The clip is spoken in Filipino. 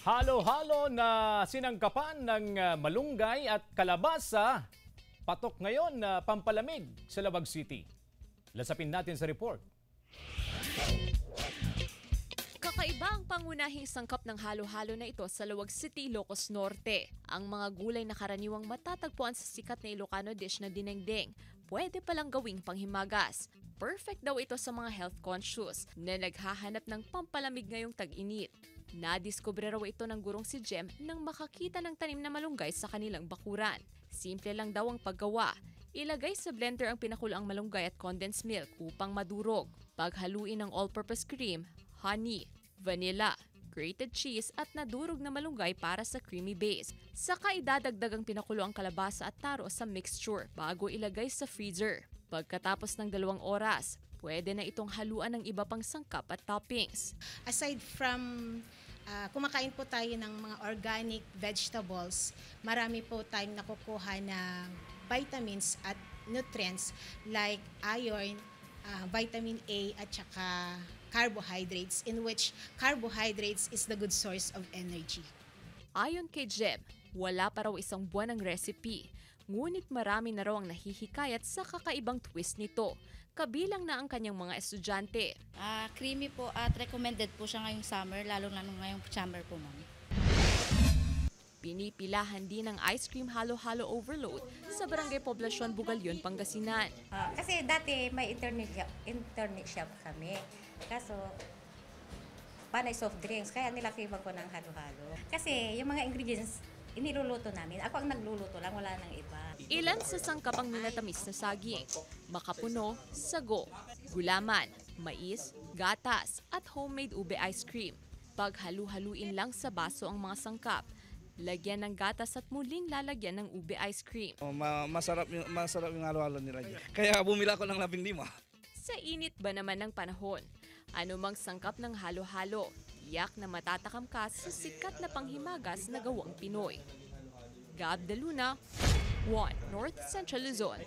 Halo-halo na sinangkapan ng malunggay at kalabasa. Patok ngayon na pampalamig sa Lawag City. Lasapin natin sa report. Kakaiba ang pangunahing sangkap ng halo-halo na ito sa Lawag City, Ilocos Norte. Ang mga gulay na karaniwang matatagpuan sa sikat na Ilocano dish na dinengdeng, pwede palang gawing panghimagas. Perfect daw ito sa mga health conscious na naghahanap ng pampalamig ngayong tag-init. Nadiskubre raw ito ng gurong si Jem nang makakita ng tanim na malunggay sa kanilang bakuran. Simple lang daw ang paggawa. Ilagay sa blender ang pinakuloang malunggay at condensed milk upang madurog. Paghaluin ng all-purpose cream, honey, vanilla, grated cheese at nadurog na malunggay para sa creamy base. Saka idadagdag ang pinakuloang kalabasa at taro sa mixture bago ilagay sa freezer. Pagkatapos ng 2 oras, pwede na itong haluan ng iba pang sangkap at toppings. Aside from kumakain po tayo ng mga organic vegetables, marami po tayong nakukuha na vitamins at nutrients like iron, vitamin A at saka carbohydrates, in which carbohydrates is the good source of energy. Ayon kay Jeb, wala pa raw isang buwan ang recipe. Ngunit marami na raw ang nahihikayat sa kakaibang twist nito. Kabilang na ang kanyang mga estudyante. Creamy po at recommended po siya ngayong summer, lalo na ngayong summer po, ma'am. Pinipilahan din ang ice cream halo-halo overload sa Barangay Poblacion, Bugalyon, Pangasinan. Kasi dati may internet shop kami. Kaso, panay soft drinks, kaya nilakiban ko ng halo-halo. Kasi yung mga ingredients, iniluluto namin. Ako ang nagluluto lang, wala nang iba. Ilan sa sangkap ang minatamis na saging, makapuno, sago, gulaman, mais, gatas at homemade ube ice cream. Paghalu-haluin lang sa baso ang mga sangkap, lagyan ng gatas at muling lalagyan ng ube ice cream. Masarap yung halo-halo nila dyan. Kaya bumila ko ng 15. Sa init ba naman ng panahon, anumang sangkap ng halo-halo, tiyak na matatakam ka sa sikat na panghimagas na gawang Pinoy. Gab de Luna, 1 North Central Luzon.